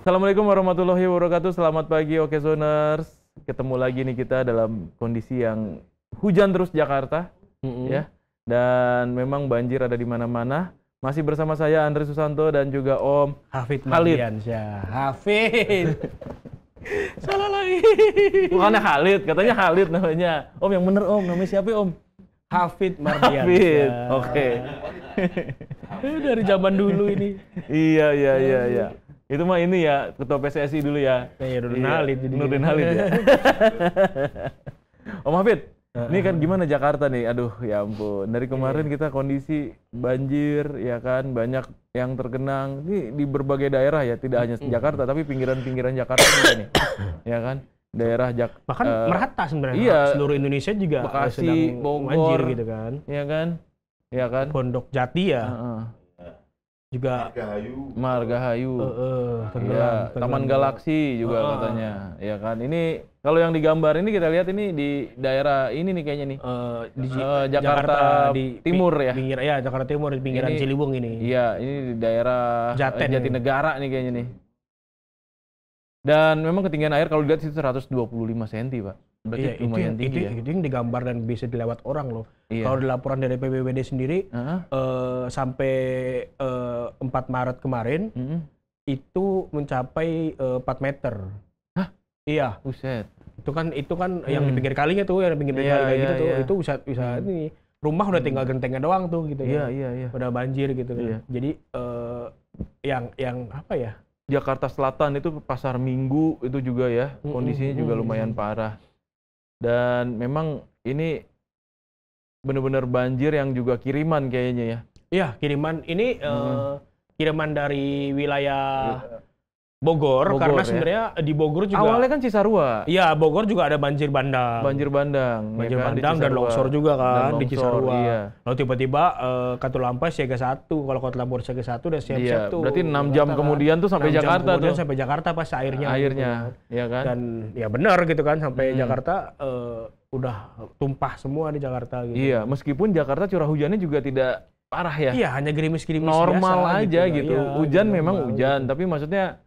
Assalamualaikum warahmatullahi wabarakatuh. Selamat pagi Okezoners. Ketemu lagi nih kita dalam kondisi yang hujan terus Jakarta, ya. Dan memang banjir ada di mana-mana. Masih bersama saya Andre Susanto dan juga Om Hafid Khalid. Mardiansyah. Hafid. Salah lagi. Bukannya Khalid, katanya Khalid namanya. Om yang bener Om, namanya siapa Om? Hafid Mardiansyah. Hafid, oke. Dari zaman dulu ini. Iya. Itu mah ini ya, ketua PSSI dulu ya. Ya Nurdin Halid. Nurdin Halid ya. Om Hafid, ini kan gimana Jakarta nih? Aduh, ya ampun. Dari kemarin kita kondisi banjir, ya kan, banyak yang tergenang. Ini di berbagai daerah ya, tidak hanya Jakarta, tapi pinggiran-pinggiran Jakarta juga nih, ya kan. Daerah Bahkan merata sebenarnya. Iya, seluruh Indonesia juga Bekasi, sedang Bogor, banjir gitu kan. Ya kan, ya kan. Pondok Jati ya. Juga Margahayu, tenggelam. Taman Galaksi juga katanya, ya kan. Ini kalau yang digambar ini kita lihat ini di daerah ini nih kayaknya nih, di Jakarta di Timur ya. Jakarta Timur di pinggiran Ini, Ciliwung ini. Iya, ini di daerah Jatinegara nih kayaknya nih. Dan memang ketinggian air kalau dilihat itu 125 cm, Pak. Berarti lumayan tinggi ya. Itu yang digambar dan bisa dilewat orang loh. Iya. Kalau di laporan dari PBBD sendiri, sampai 4 Maret kemarin, itu mencapai 4 meter. Hah? Iya. Buset. Itu kan yang di pinggir kalinya tuh, yang di pinggir kali kayak gitu tuh, itu bisa ini. Rumah udah tinggal gentengnya doang tuh gitu ya. Iya. Udah banjir gitu kan. Iya. Jadi yang apa ya? Jakarta Selatan itu Pasar Minggu itu juga ya, kondisinya juga lumayan parah. Dan memang ini benar-benar banjir yang juga kiriman kayaknya ya. Iya, kiriman ini kiriman dari wilayah Bogor karena sebenarnya di Bogor juga awalnya kan Cisarua. Iya, Bogor juga ada banjir bandang. Banjir bandang Dan longsor juga kan longsor, di Cisarua. Iya. Lalu tiba-tiba Katulampa siaga 1, kalau Katulampa siaga 1 udah siap-siap tuh. Berarti 6 jam kemudian tuh sampai Jakarta tuh. Sampai Jakarta pas airnya. Ya kan? Dan ya benar gitu kan sampai Jakarta udah tumpah semua di Jakarta gitu. Iya, meskipun Jakarta curah hujannya juga tidak parah ya. Iya, hanya gerimis-gerimis normal biasa, aja gitu. Iya, hujan memang hujan, tapi maksudnya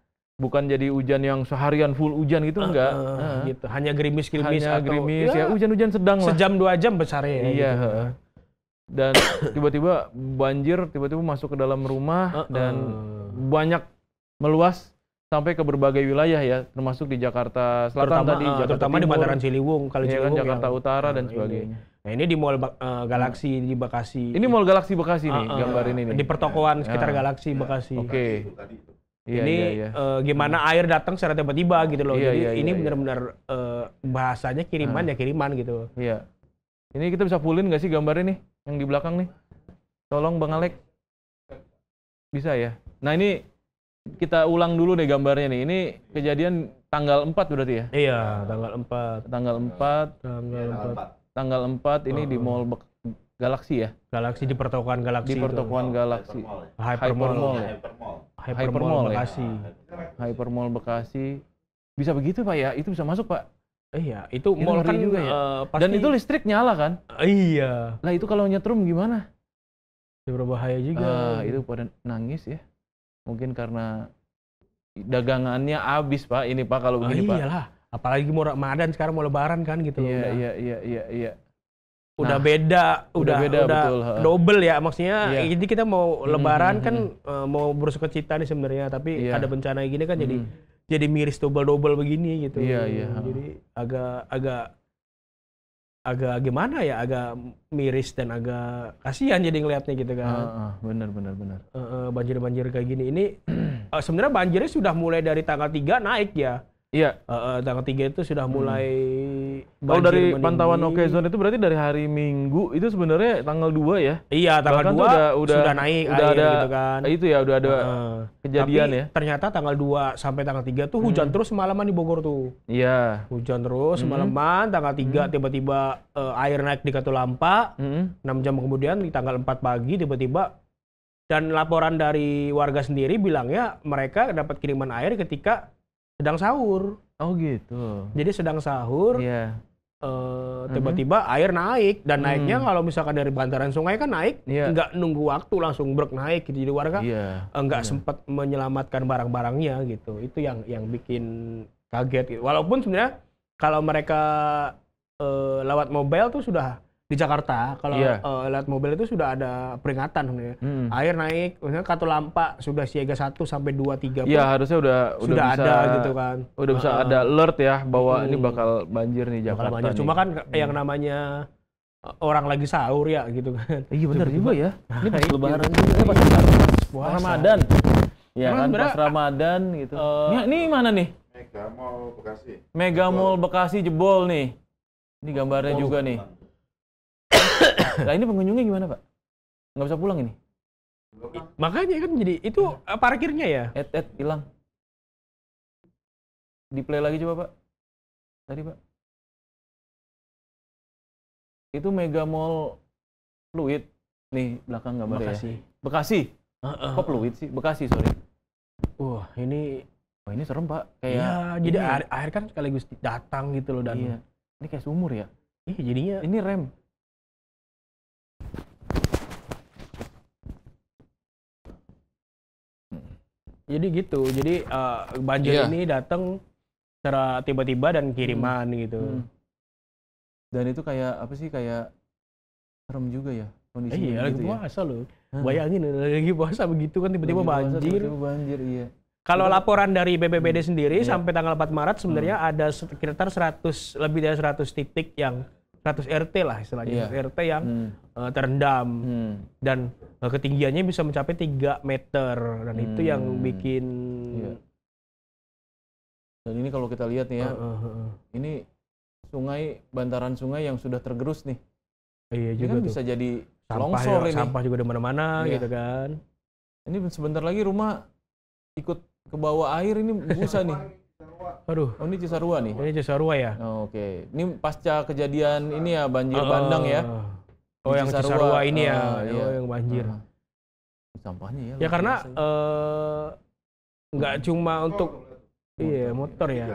bukan jadi hujan yang seharian full hujan gitu enggak. Gitu. Hanya gerimis-gerimis Hanya atau gerimis ya hujan-hujan sedang lah. Sejam 2 jam besar ya. Iya. Gitu. Dan tiba-tiba banjir, tiba-tiba masuk ke dalam rumah dan banyak meluas sampai ke berbagai wilayah ya, termasuk di Jakarta Selatan terutama di Bantaran Ciliwung, Ciliwung, Jakarta Utara dan sebagainya. Nah, ini di Mall Galaksi di Bekasi. Ini Mall Galaksi Bekasi nih, gambar ini nih. Di pertokoan sekitar Galaksi Bekasi. Oke. Ini gimana air datang secara tiba-tiba gitu loh. Jadi ini benar-benar bahasanya kiriman ya kiriman gitu. Iya. Ini kita bisa fullin nggak sih gambarnya nih yang di belakang nih? Tolong Bang Alek. Bisa ya. Nah ini kita ulang dulu deh gambarnya nih. Ini kejadian tanggal 4 berarti ya? Iya, tanggal 4. Tanggal 4 ini di Mall Galaksi ya? Galaksi di pertokoan Galaksi. Di pertokoan Galaksi. Hypermall Bekasi. Hypermall Bekasi. Bisa begitu Pak ya? Itu bisa masuk Pak? Iya, itu mall kan juga ya. Pasti... Dan itu listrik nyala kan? Iya. Lah itu kalau nyetrum gimana? Berbahaya juga. Itu pada nangis ya. Mungkin karena dagangannya habis Pak. Ini Pak kalau begini Pak. Iyalah. Apalagi mau Ramadan sekarang mau Lebaran kan gitu. Iya. Udah beda, betul. Double ya maksudnya. Jadi kita mau Lebaran kan mau bersukacita nih sebenarnya, tapi ada bencana gini kan jadi miris double begini gitu. Iya. Jadi agak gimana ya, agak miris dan agak kasihan jadi ngelihatnya gitu kan. Benar. Banjir kayak gini ini sebenarnya banjirnya sudah mulai dari tanggal 3 naik ya. Iya. Tanggal 3 itu sudah mulai kalau dari pantauan Okezone itu berarti dari hari Minggu itu sebenarnya tanggal 2 ya? Iya, tanggal 2 sudah naik udah air ada, gitu kan. Itu ya udah ada kejadian tapi ya. Ternyata tanggal 2 sampai tanggal 3 tuh hujan terus semalaman di Bogor tuh. Iya. Hujan terus semalaman, tanggal 3 tiba-tiba air naik di Katulampa. 6 jam kemudian di tanggal 4 pagi tiba-tiba, dan laporan dari warga sendiri bilangnya mereka dapat kiriman air ketika sedang sahur. Oh gitu. Jadi sedang sahur. Iya. tiba-tiba air naik dan naiknya kalau misalkan dari bantaran sungai kan naik nggak nunggu waktu langsung brek naik gitu, jadi warga nggak sempat menyelamatkan barang-barangnya gitu. Itu yang bikin kaget gitu. Walaupun sebenarnya kalau mereka lewat mobile tuh sudah di Jakarta, kalau lewat mobil itu sudah ada peringatan sebenarnya. Air naik, misalnya Katulampa sudah siaga 1 sampai 2, 3 pun. Iya, harusnya udah bisa ada gitu kan. Udah bisa ada alert ya bahwa ini bakal banjir nih Jakarta. Bakal banjir. Cuma kan yang namanya orang lagi sahur ya gitu kan. Iya benar juga ya. Ini pas lebaran juga, pas Ramadan. Ya kan pas Ramadan gitu. Ini mana nih? Mega Mall Bekasi. Mega Mall Bekasi jebol nih. Ini gambarnya juga nih. Nah ini pengunjungnya gimana Pak? Nggak bisa pulang ini? Makanya kan jadi itu parkirnya ya? Hilang. Di play lagi coba Pak. Tadi Pak. Itu Mega Mall Fluid. Nih belakang gambarnya ya. Bekasi. Kok Fluid sih? Bekasi sorry. Ini ini serem Pak. Kayak iya, jadi air kan sekaligus datang gitu loh dan. Iya. Ini kayak sumur ya. Iya jadinya. Ini rem. Jadi gitu, jadi banjir ini datang secara tiba-tiba dan kiriman gitu. Dan itu kayak apa sih, kayak serem juga ya kondisinya. Iya, lagi puasa loh. Bayangin lagi puasa begitu kan tiba-tiba banjir. Tiba-tiba banjir, iya. Kalau laporan dari BPBD sendiri sampai tanggal 4 Maret sebenarnya ada sekitar lebih dari 100 titik yang 100 RT lah istilahnya, RT yang terendam dan ketinggiannya bisa mencapai 3 meter dan itu yang bikin. Dan ini kalau kita lihat nih ya, ini sungai, bantaran sungai yang sudah tergerus nih. Iya juga kan tuh. bisa jadi sampah longsor ini. Sampah juga di mana-mana gitu kan. Ini sebentar lagi rumah ikut ke bawah air, ini busa nih. Aduh, ini Cisarua nih. Ini Cisarua ya. Oke. Ini pasca kejadian ini ya banjir bandang ya. Oh, yang Cisarua ini ya. Yang banjir. Sampahnya ya. Ya karena nggak cuma untuk motor ya.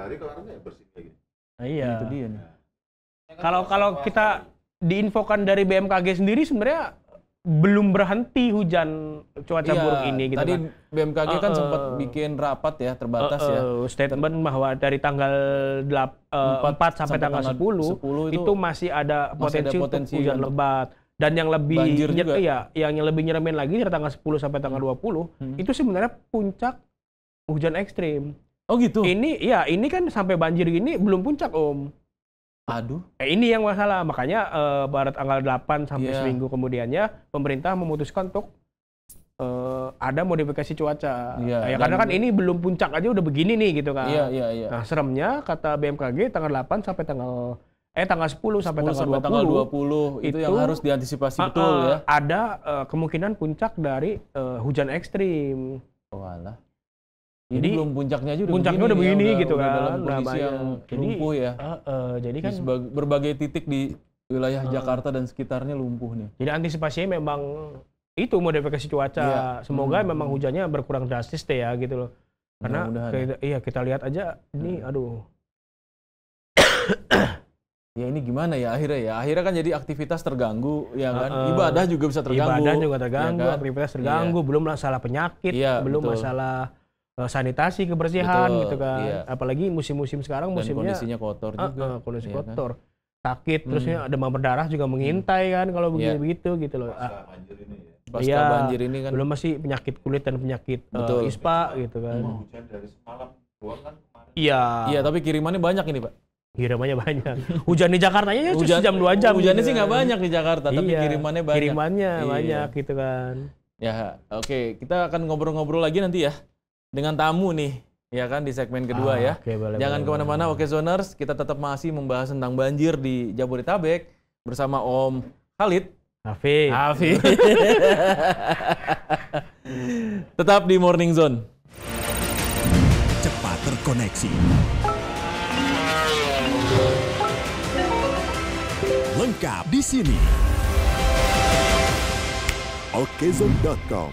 Iya. Itu dia nih. Kalau kita diinfokan dari BMKG sendiri sebenarnya belum berhenti hujan cuaca buruk ini gitu tadi kan. BMKG kan sempat bikin rapat ya, terbatas ya. Statement bahwa dari tanggal 4 sampai tanggal 10 itu masih ada potensi untuk hujan lebat. Dan yang lebih yang lebih nyeremen lagi dari tanggal 10 sampai tanggal 20 itu sebenarnya puncak hujan ekstrim. Oh gitu. Ini kan sampai banjir gini belum puncak, Om. Aduh. Ini yang masalah, makanya pada tanggal 8 sampai seminggu kemudiannya pemerintah memutuskan untuk ada modifikasi cuaca. Karena kan ini belum puncak aja udah begini nih gitu kan. Nah, seremnya kata BMKG tanggal 8 sampai tanggal 10 sampai tanggal 20 itu yang harus diantisipasi betul ya. Ada kemungkinan puncak dari hujan ekstrim. Walah. Jadi belum puncaknya aja udah begini gitu kan. Dalam kondisi yang lumpuh ya. Jadi kan berbagai titik di wilayah Jakarta dan sekitarnya lumpuh nih. Jadi antisipasinya memang itu modifikasi cuaca. Semoga memang hujannya berkurang drastis deh ya gitu loh. Karena kita lihat aja ini aduh. Ya ini gimana ya akhirnya ya. Akhirnya kan jadi aktivitas terganggu ya kan. Ibadah juga bisa terganggu. Ibadah juga terganggu, ya kan? Aktivitas terganggu, belum masalah penyakit, belum masalah sanitasi, kebersihan gitu kan. Apalagi musim-musim sekarang musimnya kondisinya kotor juga. Kondisi kotor. Kan? Sakit terusnya demam berdarah juga mengintai kan kalau begitu gitu loh. Pasca banjir ini kan belum masih penyakit kulit dan penyakit ispa gitu kan. Hujan dari semalam doang kan kemarin. Iya, tapi kirimannya banyak ini, Pak. Kirimannya banyak. Hujan di Jakartanya ya cuma jam 2 jam. Hujannya gitu sih nggak banyak di Jakarta, tapi kirimannya banyak. Kirimannya banyak gitu kan. Ya, oke. Kita akan ngobrol-ngobrol lagi nanti ya dengan tamu nih, ya kan di segmen kedua ya. Jangan kemana-mana, Oke Zoners. Kita tetap masih membahas tentang banjir di Jabodetabek bersama Om Khalid. Hafid. Tetap di Morning Zone. Cepat terkoneksi. Lengkap di sini. Okezone.com.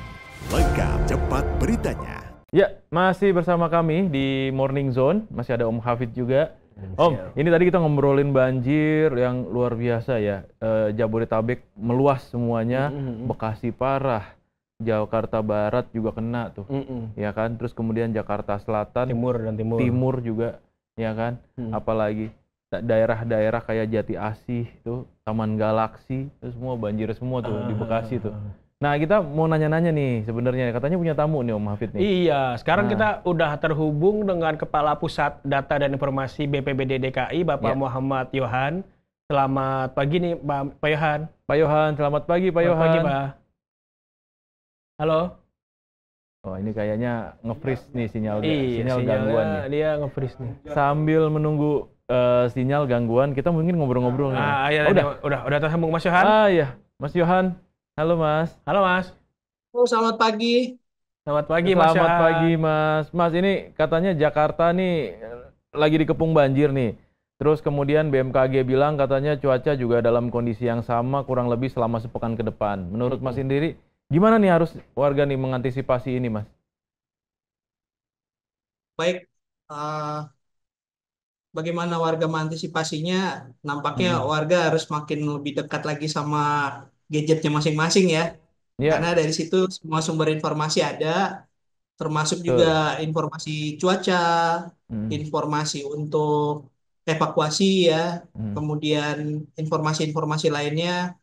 Lengkap cepat beritanya. Ya, masih bersama kami di Morning Zone. Masih ada Om Hafid juga. Om, ini tadi kita ngobrolin banjir yang luar biasa ya. Jabodetabek meluas semuanya, Bekasi parah, Jakarta Barat juga kena tuh, ya kan. Terus kemudian Jakarta Selatan, Timur juga, ya kan. Apalagi daerah-daerah kayak Jati Asih tuh, Taman Galaksi, itu semua banjir semua tuh di Bekasi tuh. Nah, kita mau nanya-nanya nih sebenarnya, katanya punya tamu nih Om Hafid nih. Iya, sekarang kita udah terhubung dengan Kepala Pusat Data dan Informasi BPBD DKI, Bapak Muhammad Yohan. Selamat pagi nih, Pak Yohan. Pak Yohan, selamat pagi Pak Yohan. Selamat pagi, Pak. Halo. Oh, ini kayaknya nge-freeze nih sinyal sinyal gangguan nih. Dia nge-freeze nih. Sambil menunggu sinyal gangguan, kita mungkin ngobrol-ngobrol nih. Udah tersambung Mas Yohan. Iya, Mas Yohan. Halo Mas. Halo Mas. Oh, selamat pagi. Selamat pagi Mas. Selamat pagi Mas. Mas, ini katanya Jakarta nih lagi dikepung banjir nih. Terus kemudian BMKG bilang katanya cuaca juga dalam kondisi yang sama kurang lebih selama sepekan ke depan. Menurut Mas sendiri, gimana nih harus warga nih mengantisipasi ini Mas? Baik, bagaimana warga mengantisipasinya? Nampaknya warga harus makin lebih dekat lagi sama gadgetnya masing-masing ya. Karena dari situ semua sumber informasi ada, termasuk juga informasi cuaca, informasi untuk evakuasi ya, kemudian informasi-informasi lainnya.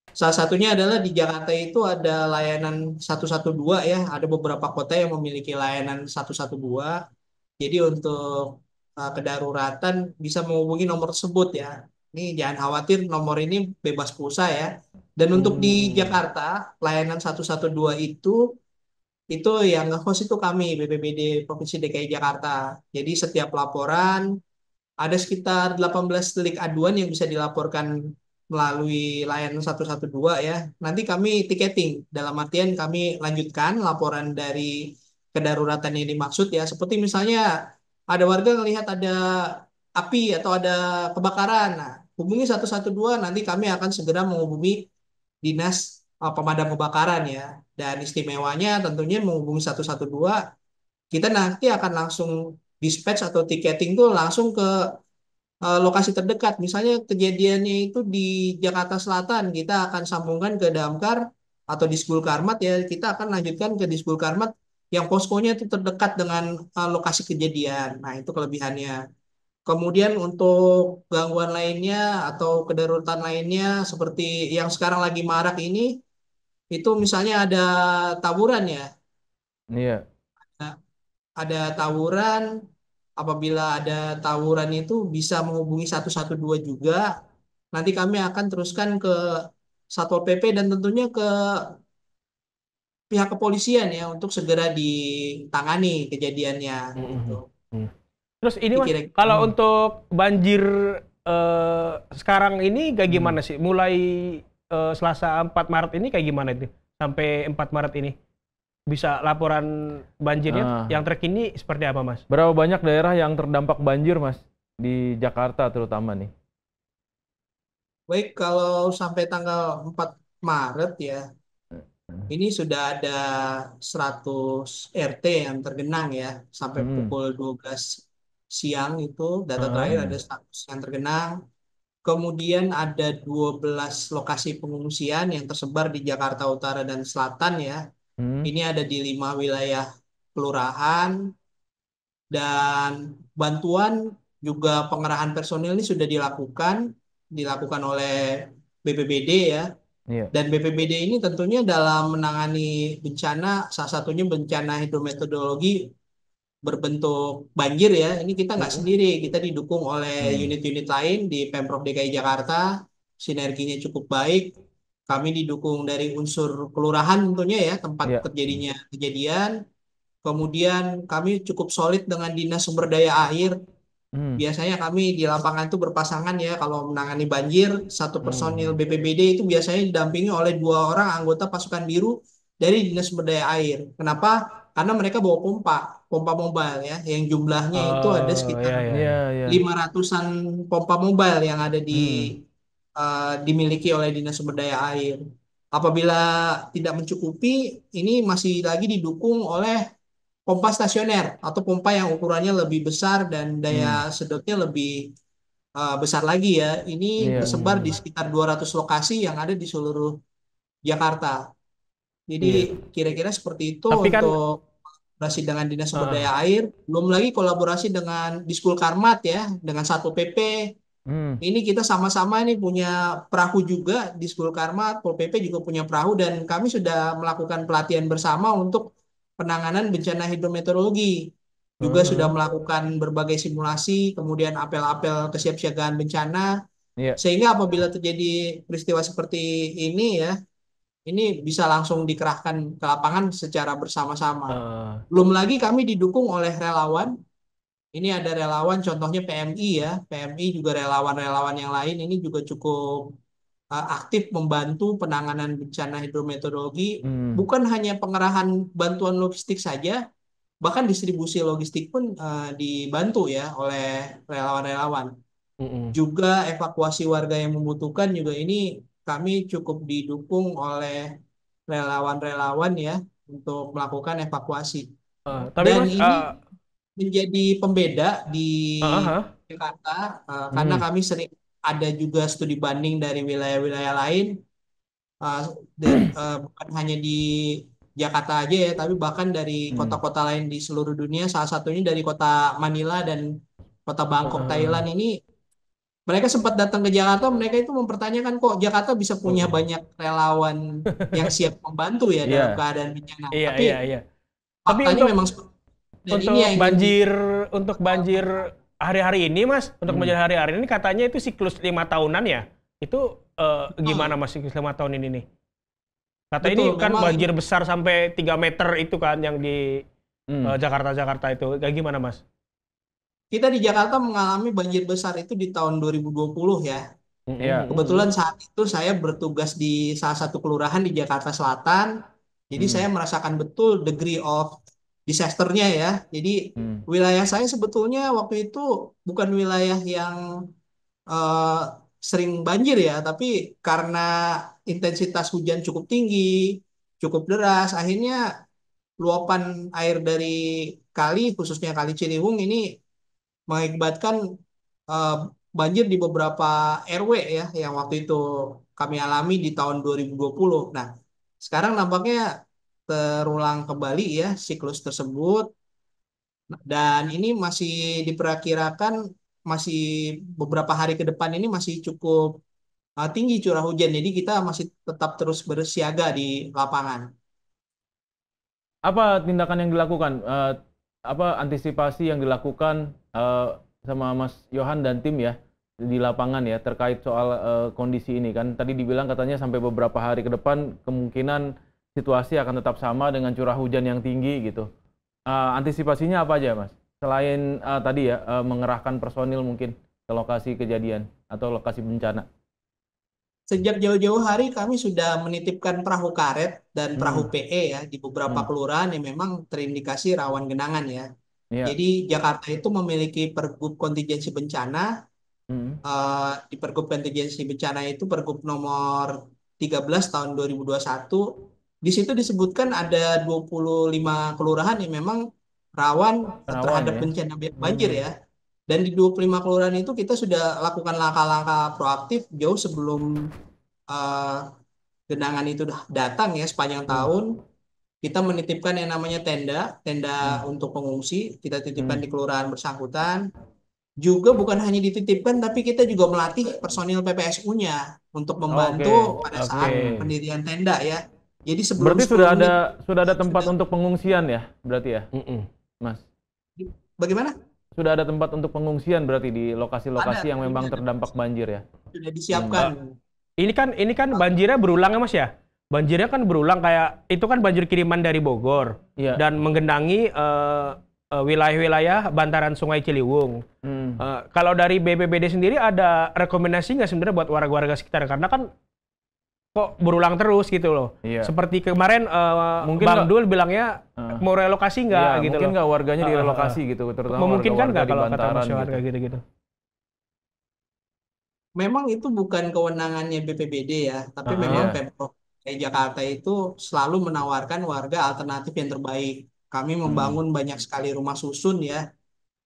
Salah satunya adalah di Jakarta itu ada layanan 112 ya, ada beberapa kota yang memiliki layanan 112. Jadi untuk kedaruratan bisa menghubungi nomor tersebut ya. Ini jangan khawatir, nomor ini bebas pulsa ya. Dan untuk di Jakarta, layanan 112 itu yang nge-host itu kami, BPBD Provinsi DKI Jakarta. Jadi setiap laporan, ada sekitar 18 delik aduan yang bisa dilaporkan melalui layanan 112 ya. Nanti kami tiketing, dalam artian kami lanjutkan laporan dari kedaruratan yang dimaksud ya. Seperti misalnya ada warga melihat ada api atau ada kebakaran. Nah, hubungi 112, nanti kami akan segera menghubungi Dinas Pemadam Kebakaran ya. Dan istimewanya tentunya menghubungi 112, kita nanti akan langsung dispatch atau tiketing tuh langsung ke lokasi terdekat. Misalnya kejadiannya itu di Jakarta Selatan, kita akan sambungkan ke Damkar atau Disbul Karmat ya. Kita akan lanjutkan ke Disbul Karmat yang poskonya itu terdekat dengan lokasi kejadian. Nah, itu kelebihannya. Kemudian untuk gangguan lainnya atau kedaruratan lainnya seperti yang sekarang lagi marak ini, itu misalnya ada tawuran ya. Iya. Ada tawuran, apabila ada tawuran itu bisa menghubungi 112 juga. Nanti kami akan teruskan ke Satpol PP dan tentunya ke pihak kepolisian ya untuk segera ditangani kejadiannya. Gitu. Terus ini Mas, kalau untuk banjir sekarang ini kayak gimana sih? Mulai Selasa 4 Maret ini kayak gimana itu? Sampai 4 Maret ini? Bisa laporan banjirnya yang terkini seperti apa Mas? Berapa banyak daerah yang terdampak banjir Mas? Di Jakarta terutama nih. Baik, kalau sampai tanggal 4 Maret ya, ini sudah ada 100 RT yang tergenang ya. Sampai pukul 12 siang itu data terakhir ada 100 yang tergenang. Kemudian ada 12 lokasi pengungsian yang tersebar di Jakarta Utara dan Selatan ya. Ini ada di 5 wilayah kelurahan. Dan bantuan juga pengerahan personil ini sudah dilakukan oleh BPBD ya. Dan BPBD ini tentunya dalam menangani bencana, salah satunya bencana hidrometeorologi berbentuk banjir ya. Ini kita nggak sendiri, kita didukung oleh unit-unit lain di Pemprov DKI Jakarta. Sinerginya cukup baik. Kami didukung dari unsur kelurahan tentunya ya, tempat terjadinya kejadian. Kemudian kami cukup solid dengan Dinas Sumber Daya Air. Biasanya kami di lapangan itu berpasangan ya, kalau menangani banjir, satu personil BPBD itu biasanya didampingi oleh 2 orang anggota pasukan biru dari Dinas Sumber Daya Air. Kenapa? Karena mereka bawa pompa mobile ya, yang jumlahnya itu ada sekitar 500-an pompa mobile yang ada dimiliki oleh Dinas Sumber Daya Air. Apabila tidak mencukupi, ini masih lagi didukung oleh pompa stasioner atau pompa yang ukurannya lebih besar dan daya sedotnya lebih besar lagi ya. Ini Iya. tersebar di sekitar 200 lokasi yang ada di seluruh Jakarta. Iya. Jadi kira-kira seperti itu Tapi kan untuk kolaborasi dengan Dinas Sumber eh, Daya Air. Belum lagi kolaborasi dengan Diskul Karmat ya, dengan Satpol PP. Hmm. Ini kita sama-sama nih punya perahu juga, Diskul Karmat, Pol PP juga punya perahu dan kami sudah melakukan pelatihan bersama untuk penanganan bencana hidrometeorologi. Juga sudah melakukan berbagai simulasi, kemudian apel-apel kesiapsiagaan bencana, Iya. sehingga apabila terjadi peristiwa seperti ini ya, ini bisa langsung dikerahkan ke lapangan secara bersama-sama. eh, Belum lagi kami didukung oleh relawan. Ini ada relawan, contohnya PMI ya. PMI juga relawan-relawan yang lain ini juga cukup aktif membantu penanganan bencana hidrometeorologi. Hmm. Bukan hanya pengerahan bantuan logistik saja, bahkan distribusi logistik pun dibantu ya oleh relawan-relawan. Juga evakuasi warga yang membutuhkan juga ini kami cukup didukung oleh relawan-relawan ya untuk melakukan evakuasi. tapi Dan Mas, ini menjadi pembeda di Jakarta karena Hmm. kami sering ada juga studi banding dari wilayah-wilayah lain dan bukan hanya di Jakarta aja ya, tapi bahkan dari kota-kota lain di seluruh dunia. Salah satunya dari kota Manila dan kota Bangkok, Thailand ini. Mereka sempat datang ke Jakarta, mereka itu mempertanyakan kok Jakarta bisa punya banyak relawan yang siap membantu ya dalam Iya. keadaan bencana. iya Tapi iya iya. Tapi faktanya untuk memang seperti itu. Dan ini untuk yang ingin banjir untuk banjir hari-hari ini Mas, untuk banjir hari-hari ini katanya itu siklus 5 tahunan ya. Itu gimana Mas siklus 5 tahun ini nih? Kata ini betul kan memang banjir besar sampai 3 meter itu kan yang di Jakarta itu. Kayak gimana Mas? kita di Jakarta mengalami banjir besar itu di tahun 2020 ya. Iya. Kebetulan saat itu saya bertugas di salah satu kelurahan di Jakarta Selatan. Jadi saya merasakan betul degree of disasternya ya. Jadi wilayah saya sebetulnya waktu itu bukan wilayah yang eh, sering banjir ya, tapi karena intensitas hujan cukup tinggi, cukup deras, akhirnya luapan air dari kali, khususnya Kali Ciliwung ini mengakibatkan eh, banjir di beberapa RW ya yang waktu itu kami alami di tahun 2020. Nah, sekarang nampaknya terulang kembali ya siklus tersebut dan ini masih diperkirakan masih beberapa hari ke depan ini masih cukup tinggi curah hujan. Jadi kita masih tetap terus bersiaga di lapangan. Apa tindakan yang dilakukan? Apa antisipasi yang dilakukan sama Mas Yohan dan tim ya di lapangan ya terkait soal kondisi ini kan? Tadi dibilang katanya sampai beberapa hari ke depan kemungkinan situasi akan tetap sama dengan curah hujan yang tinggi gitu. Antisipasinya apa aja Mas? Selain tadi ya mengerahkan personil mungkin ke lokasi kejadian atau lokasi bencana. Sejak jauh-jauh hari kami sudah menitipkan perahu karet dan perahu PE ya di beberapa kelurahan yang memang terindikasi rawan genangan ya. Iya. Jadi Jakarta itu memiliki Pergub Kontingensi Bencana. Di Pergub Kontingensi Bencana itu Pergub nomor 13 tahun 2021. Di situ disebutkan ada 25 kelurahan yang memang rawan terhadap ya. bencana banjir ya. Dan di 25 kelurahan itu kita sudah lakukan langkah-langkah proaktif jauh sebelum genangan itu datang ya sepanjang tahun. Kita menitipkan yang namanya tenda untuk pengungsi. Kita titipkan di kelurahan bersangkutan. Juga bukan hanya dititipkan, tapi kita juga melatih personil PPSU-nya untuk membantu pada saat pendirian tenda ya. Jadi berarti sudah ada tempat untuk pengungsian ya, berarti ya, Mas? Bagaimana? Sudah ada tempat untuk pengungsian berarti di lokasi-lokasi yang memang terdampak banjir ya? Sudah disiapkan. Ini kan banjirnya berulang ya Mas ya? Banjirnya kan berulang kayak itu kan banjir kiriman dari Bogor dan menggenangi wilayah-wilayah bantaran Sungai Ciliwung. Kalau dari BPBD sendiri ada rekomendasi nggak sebenarnya buat warga-warga sekitar? Karena kan kok berulang terus gitu loh. Seperti kemarin Bang Dul bilangnya mau relokasi nggak gitu mungkin loh. Nggak warganya direlokasi gitu, terutama memungkinkan nggak warga kalau di kata Mas Yohan gitu. kayak gitu-gitu? Memang itu bukan kewenangannya BPBD ya, tapi memang Pemprov DKI Jakarta itu selalu menawarkan warga alternatif yang terbaik. Kami membangun banyak sekali rumah susun ya.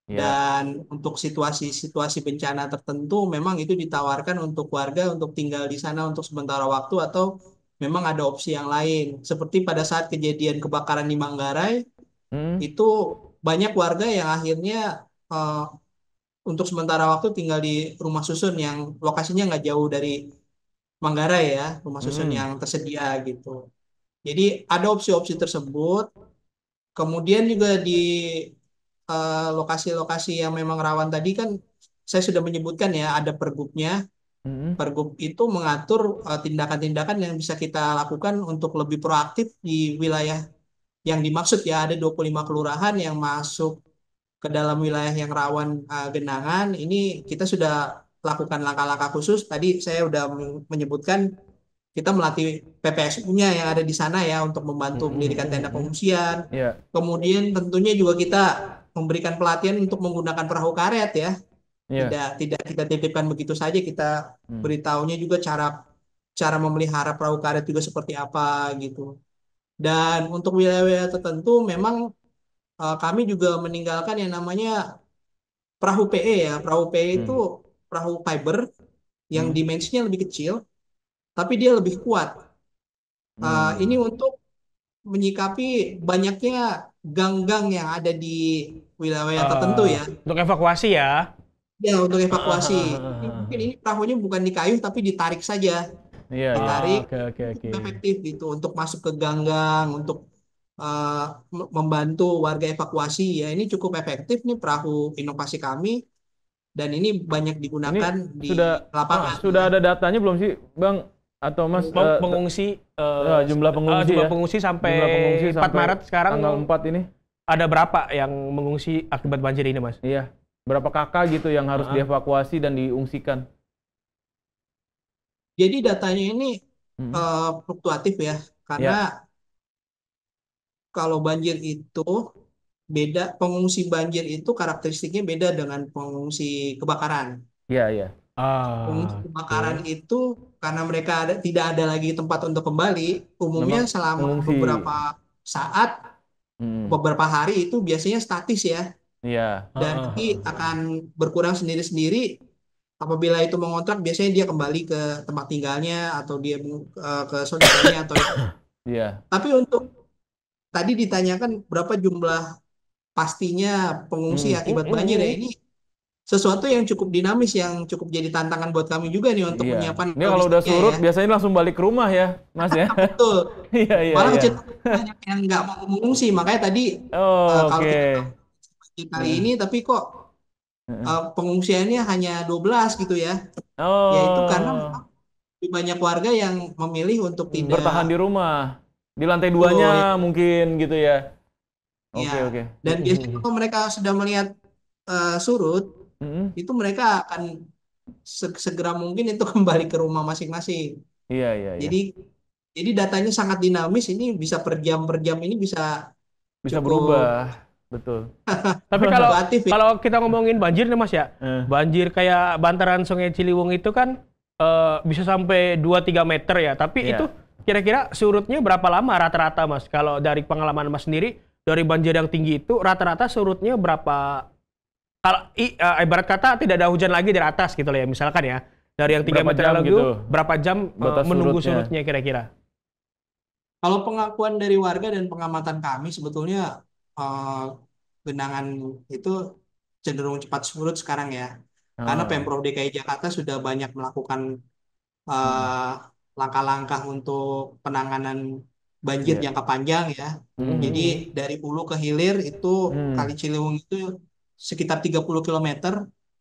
Dan untuk situasi-situasi bencana tertentu memang itu ditawarkan untuk warga untuk tinggal di sana untuk sementara waktu atau memang ada opsi yang lain. Seperti pada saat kejadian kebakaran di Manggarai, itu banyak warga yang akhirnya untuk sementara waktu tinggal di rumah susun yang lokasinya nggak jauh dari Manggarai ya, rumah susun yang tersedia gitu. Jadi ada opsi-opsi tersebut. Kemudian juga di lokasi-lokasi yang memang rawan tadi kan saya sudah menyebutkan ya ada pergubnya. Pergub itu mengatur tindakan-tindakan yang bisa kita lakukan untuk lebih proaktif di wilayah yang dimaksud ya. Ada 25 kelurahan yang masuk ke dalam wilayah yang rawan genangan. Ini kita sudah lakukan langkah-langkah khusus. Tadi saya sudah menyebutkan kita melatih PPSU-nya yang ada di sana ya untuk membantu mendirikan tenda pengungsian. Kemudian tentunya juga kita memberikan pelatihan untuk menggunakan perahu karet ya. Tidak kita titipkan begitu saja, kita beritahunya juga cara memelihara perahu karet juga seperti apa gitu. Dan untuk wilayah-wilayah tertentu memang kami juga meninggalkan yang namanya perahu PE ya. Perahu PE itu perahu fiber yang dimensinya lebih kecil, tapi dia lebih kuat. Ini untuk menyikapi banyaknya gang-gang yang ada di wilayah tertentu ya. Untuk evakuasi ya. Ya, untuk evakuasi. Mungkin ini perahunya bukan di kayu, tapi ditarik saja. Ditarik, efektif gitu untuk masuk ke gang-gang, untuk membantu warga evakuasi. Ya, ini cukup efektif nih perahu inovasi kami. Dan ini banyak digunakan di lapangan. Sudah ada datanya belum sih, Bang? Atau Mas? Pengungsi, jumlah pengungsi jumlah pengungsi sampai 4 Maret sekarang. Tanggal 4 ini. Ada berapa yang mengungsi akibat banjir ini, Mas? Iya. Berapa kakak gitu yang harus dievakuasi dan diungsikan? Jadi datanya ini fluktuatif ya, karena kalau banjir itu beda, pengungsi banjir itu karakteristiknya beda dengan pengungsi kebakaran. Iya. Pengungsi kebakaran itu karena mereka tidak ada lagi tempat untuk kembali, umumnya selama beberapa saat, beberapa hari itu biasanya statis ya. Dan nanti akan berkurang sendiri-sendiri. Apabila itu mengontrak, biasanya dia kembali ke tempat tinggalnya atau dia ke saudaranya atau Tapi untuk tadi ditanyakan berapa jumlah pastinya pengungsi akibat banjir ya, ini sesuatu yang cukup dinamis, yang cukup jadi tantangan buat kami juga nih untuk menyiapkan. Ini kalau udah surut biasanya langsung balik ke rumah ya, Mas ya. Betul. Malah banyak yang nggak mau mengungsi, makanya tadi kalau kita kali ini tapi kok pengungsiannya hanya 12 gitu ya. Yaitu karena banyak warga yang memilih untuk tidak bertahan di rumah, di lantai 2-nya mungkin gitu ya. Oke. Dan biasanya kalau mereka sudah melihat surut, itu mereka akan segera mungkin itu kembali ke rumah masing-masing. Iya. Jadi datanya sangat dinamis, ini bisa per jam ini bisa berubah. Betul. Tapi kalau kita ngomongin banjir nih Mas ya, banjir kayak bantaran Sungai Ciliwung itu kan bisa sampai 2-3 meter ya. Tapi itu kira-kira surutnya berapa lama rata-rata Mas? Kalau dari pengalaman Mas sendiri, dari banjir yang tinggi itu rata-rata surutnya berapa? Kalau ibarat kata tidak ada hujan lagi dari atas gitu lah ya, misalkan ya. Dari yang 3 meter lalu gitu, berapa jam menunggu surutnya kira-kira? Kalau pengakuan dari warga dan pengamatan kami sebetulnya genangan itu cenderung cepat surut sekarang ya. Karena Pemprov DKI Jakarta sudah banyak melakukan langkah-langkah untuk penanganan banjir jangka panjang ya. Jadi dari hulu ke hilir itu Kali Ciliwung itu sekitar 30 km,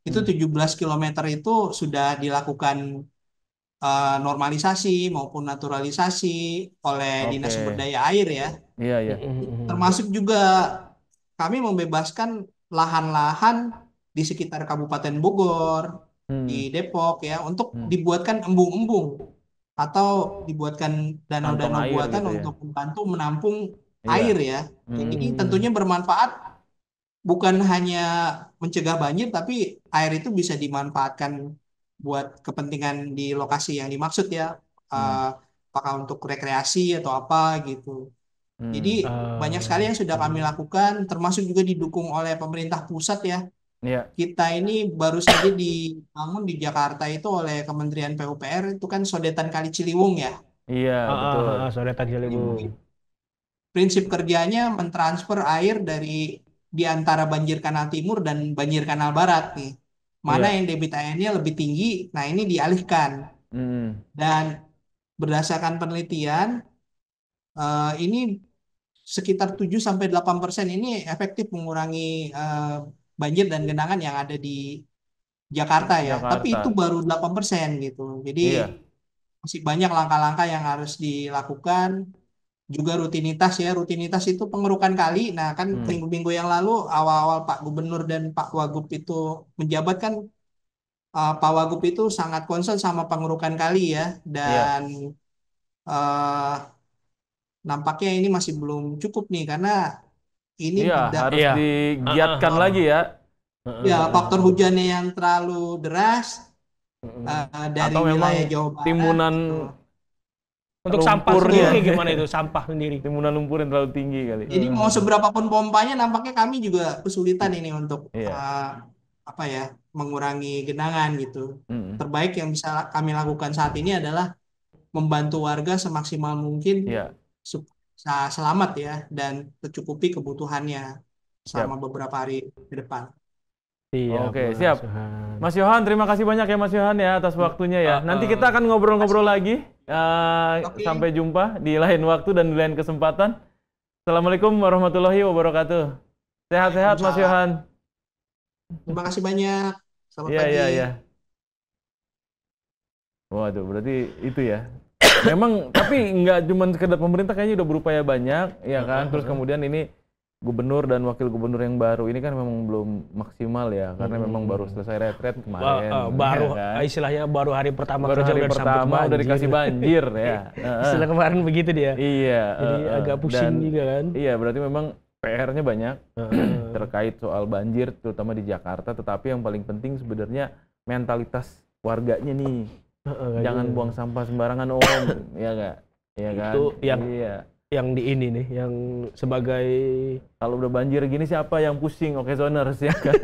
itu 17 km itu sudah dilakukan normalisasi maupun naturalisasi oleh Dinas Sumber Daya Air ya. Iya. Termasuk juga kami membebaskan lahan-lahan di sekitar Kabupaten Bogor, di Depok ya, untuk dibuatkan embung-embung atau dibuatkan danau-danau buatan untuk membantu menampung air ya. Jadi tentunya bermanfaat, bukan hanya mencegah banjir, tapi air itu bisa dimanfaatkan buat kepentingan di lokasi yang dimaksud ya. Apakah untuk rekreasi atau apa gitu. Jadi banyak sekali yang sudah kami lakukan, termasuk juga didukung oleh pemerintah pusat ya. Iya. Kita ini baru saja dibangun di Jakarta itu oleh Kementerian PUPR itu kan sodetan Kali Ciliwung ya. Iya, betul. Sodetan Ciliwung. Prinsip kerjanya mentransfer air dari di antara banjir kanal timur dan banjir kanal barat nih. Mana yang debit airnya lebih tinggi, nah ini dialihkan. Dan berdasarkan penelitian, ini sekitar 7-8% ini efektif mengurangi banjir dan genangan yang ada di Jakarta ya. Tapi itu baru 8% gitu. Jadi masih banyak langkah-langkah yang harus dilakukan. Juga rutinitas ya, rutinitas itu pengerukan kali. Nah kan minggu-minggu yang lalu awal-awal Pak Gubernur dan Pak Wagub itu menjabat kan, Pak Wagub itu sangat concern sama pengerukan kali ya, dan nampaknya ini masih belum cukup nih karena ini harus digiatkan lagi ya. Ya, faktor hujannya yang terlalu deras dari atau wilayah memang Jawa Barat. Timbunan untuk sampah sendiri gimana itu? Sampah sendiri. Timbunan lumpur yang terlalu tinggi kali. Jadi mau seberapa pun pompanya nampaknya kami juga kesulitan ini untuk mengurangi genangan gitu. Terbaik yang bisa kami lakukan saat ini adalah membantu warga semaksimal mungkin supaya selamat ya dan tercukupi kebutuhannya selama beberapa hari ke depan. Oke, siap. Mas Yohan, terima kasih banyak ya Mas Yohan ya atas waktunya ya. Nanti kita akan ngobrol-ngobrol lagi. Sampai jumpa di lain waktu dan di lain kesempatan. Assalamualaikum warahmatullahi wabarakatuh. Sehat-sehat Mas Yohan. Terima kasih banyak. Selamat pagi. Iya. Waduh, berarti itu ya. Memang, tapi nggak cuma sekedar pemerintah, kayaknya udah berupaya banyak, ya kan. Terus kemudian ini gubernur dan wakil gubernur yang baru ini kan memang belum maksimal ya, karena memang baru selesai retret kemarin. Baru ya kan? Istilahnya baru hari pertama. Baru hari pertama udah dikasih banjir ya. Istilah kemarin begitu dia. Iya. Jadi agak pusing juga kan. Iya, berarti memang PR-nya banyak terkait soal banjir, terutama di Jakarta. Tetapi yang paling penting sebenarnya mentalitas warganya nih. Jangan buang sampah sembarangan om, ya nggak? Iya kan? Itu yang di ini nih, yang sebagai kalau udah banjir gini siapa yang pusing? Oke zoners ya kan?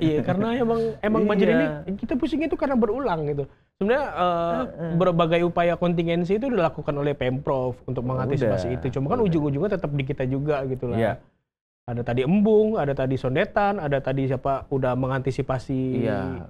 Iya, karena emang banjir ini kita pusing itu karena berulang gitu. Sebenarnya berbagai upaya kontingensi itu dilakukan oleh Pemprov untuk mengantisipasi itu. Cuma kan ujung-ujungnya tetap di kita juga gitu lah. Iya. Ada tadi embung, ada tadi sondetan, ada tadi siapa udah mengantisipasi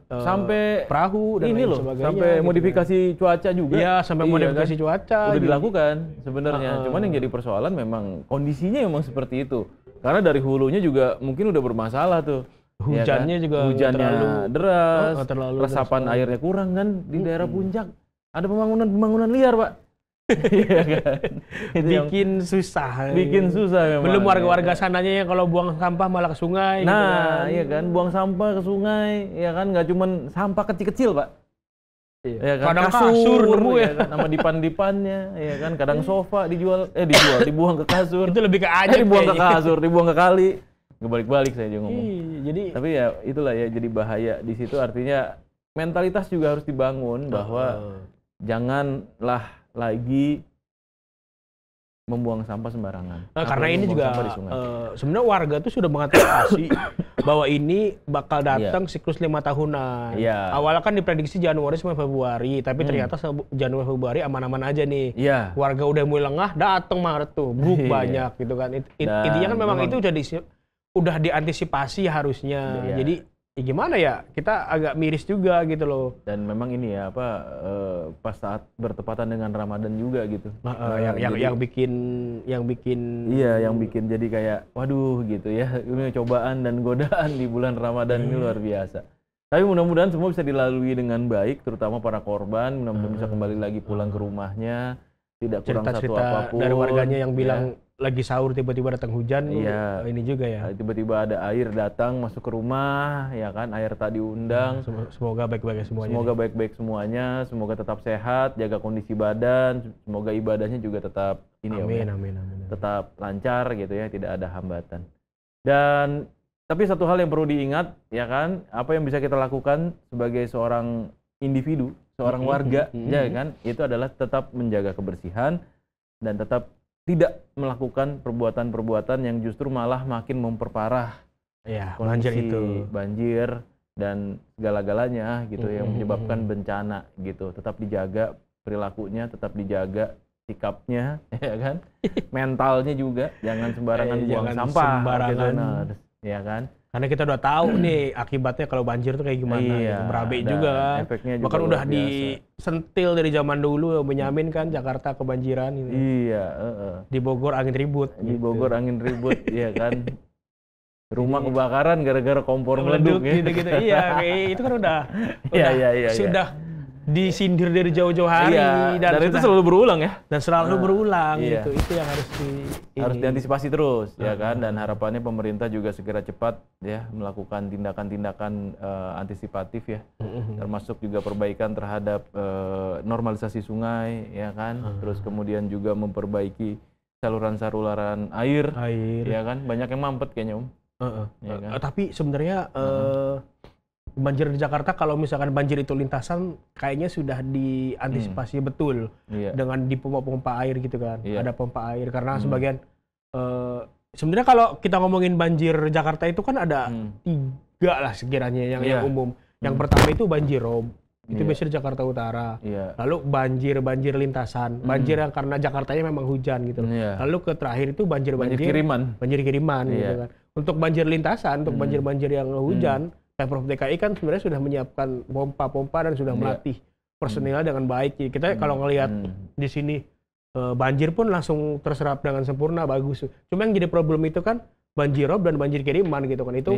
sampai perahu dan lain sebagainya. Sampai gitu modifikasi cuaca juga. Iya, sampai modifikasi cuaca. Udah dilakukan sebenarnya. Cuman yang jadi persoalan memang kondisinya memang seperti itu. Karena dari hulunya juga mungkin udah bermasalah tuh. Hujannya juga hujannya deras, resapan airnya kurang kan di daerah puncak. Ada pembangunan liar, Pak. Iya kan? Bikin susah memang. Belum warga-warga sananya yang kalau buang sampah malah ke sungai. Nah, gitu kan. iya kan, buang sampah ke sungai, ya kan, nggak cuman sampah kecil-kecil, Pak. Iya. Ya kan? Kadang kasur nemu ya kan, sama dipan-dipannya, ya kan, kadang sofa dibuang ke kasur. Itu lebih ke aja. Dibuang ke kasur, dibuang ke kali. Ngebalik-balik saya juga ngomong. Jadi tapi ya itulah ya, jadi bahaya di situ. Artinya mentalitas juga harus dibangun bahwa janganlah lagi membuang sampah sembarangan. Karena ini juga sebenarnya warga tuh sudah mengantisipasi bahwa ini bakal datang siklus 5 tahunan. Awalnya kan diprediksi Januari sampai Februari, tapi ternyata Januari Februari aman-aman aja nih. Warga udah mulai lengah, datang Maret tuh, banyak gitu kan. Intinya kan memang itu udah diantisipasi harusnya. Jadi gimana ya, kita agak miris juga gitu loh. Dan memang ini ya pas saat bertepatan dengan Ramadan juga gitu. Yang bikin jadi kayak waduh gitu ya, ini cobaan dan godaan di bulan Ramadan ini luar biasa. Tapi mudah-mudahan semua bisa dilalui dengan baik, terutama para korban, mudah-mudahan bisa kembali lagi pulang ke rumahnya, tidak kurang satu apapun. Dari warganya yang bilang lagi sahur tiba-tiba datang hujan, ini juga ya. Tiba-tiba ada air datang masuk ke rumah, ya kan, air tak diundang. Semoga baik-baik semuanya. Semoga baik-baik semuanya, semoga tetap sehat, jaga kondisi badan, semoga ibadahnya juga tetap amin. Tetap lancar gitu ya, tidak ada hambatan. Dan tapi satu hal yang perlu diingat, ya kan, apa yang bisa kita lakukan sebagai seorang individu, seorang warga, ya kan, itu adalah tetap menjaga kebersihan dan tetap tidak melakukan perbuatan-perbuatan yang justru malah makin memperparah kondisi banjir dan segala-galanya gitu yang menyebabkan bencana gitu. Tetap dijaga perilakunya, tetap dijaga sikapnya, ya kan? Mentalnya juga, jangan sembarangan buang sampah, ya kan? Karena kita udah tahu nih akibatnya kalau banjir tuh kayak gimana, gitu. Berabe juga kan. Bahkan udah disentil dari zaman dulu, Benyamin kan Jakarta kebanjiran gitu. Iya. Di Bogor angin ribut. Di Bogor angin ribut, ya kan? Rumah kebakaran gara-gara kompor meleduk ya. Gitu-gitu. Iya, itu kan udah sudah disindir dari jauh-jauh hari dan itu selalu berulang ya. Dan selalu berulang gitu. Itu yang harus diantisipasi terus ya kan, dan harapannya pemerintah juga segera cepat ya melakukan tindakan-tindakan antisipatif ya. Termasuk juga perbaikan terhadap normalisasi sungai ya kan. Terus kemudian juga memperbaiki saluran-saluran air ya kan. Banyak yang mampet kayaknya ya kan? Tapi sebenarnya banjir di Jakarta, kalau misalkan banjir itu lintasan, kayaknya sudah diantisipasi betul dengan di pompa-pompa air gitu kan. Ada pompa air karena sebagian sebenarnya kalau kita ngomongin banjir Jakarta itu kan ada 3 lah sekiranya yang umum. Yang pertama itu banjir rob. Itu biasanya di Jakarta Utara. Lalu banjir lintasan, banjir yang karena Jakartanya memang hujan gitu. Lalu ke terakhir itu banjir kiriman gitu kan. Untuk banjir lintasan, untuk banjir yang hujan, Pemprov DKI kan sebenarnya sudah menyiapkan pompa-pompa dan sudah melatih personilnya dengan baik. Jadi kita kalau ngelihat di sini banjir pun langsung terserap dengan sempurna, bagus. Cuma yang jadi problem itu kan banjir rob dan banjir kiriman gitu kan. Itu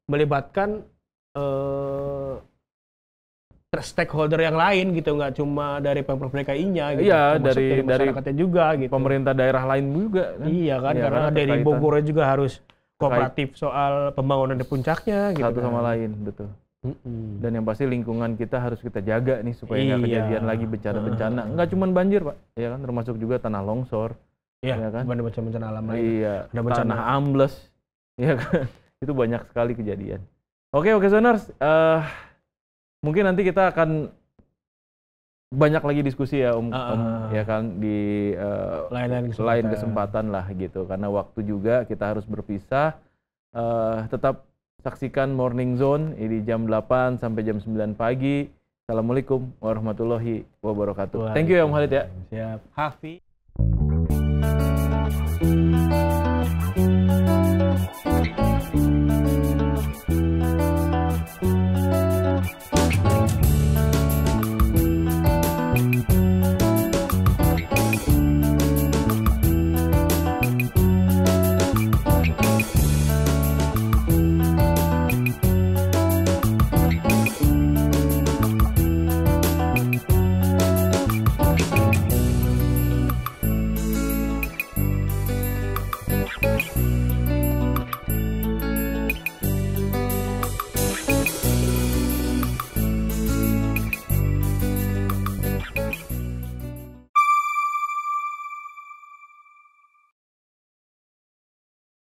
melibatkan stakeholder yang lain gitu, nggak cuma dari Pemprov DKI-nya gitu. Iya, dari masyarakatnya juga gitu. Pemerintah daerah lain juga kan. Iya kan, karena dari Bogor juga harus kooperatif soal pembangunan di puncaknya gitu. Satu sama lain, betul. Dan yang pasti lingkungan kita harus kita jaga nih supaya nggak kejadian lagi bencana-bencana. Nggak cuma banjir, Pak, ya kan, termasuk juga tanah longsor. Iya ya kan? Ada bencana alam lain. Iya, tanah ambles. Ya kan? Itu banyak sekali kejadian. Oke, Zoners. Mungkin nanti kita akan banyak lagi diskusi ya ya kan di lain kesempatan lah gitu, karena waktu juga kita harus berpisah. Tetap saksikan Morning Zone di jam 8 sampai jam 9 pagi. Assalamualaikum warahmatullahi wabarakatuh. Thank you ya Om Khalid ya. Siap. Hafi.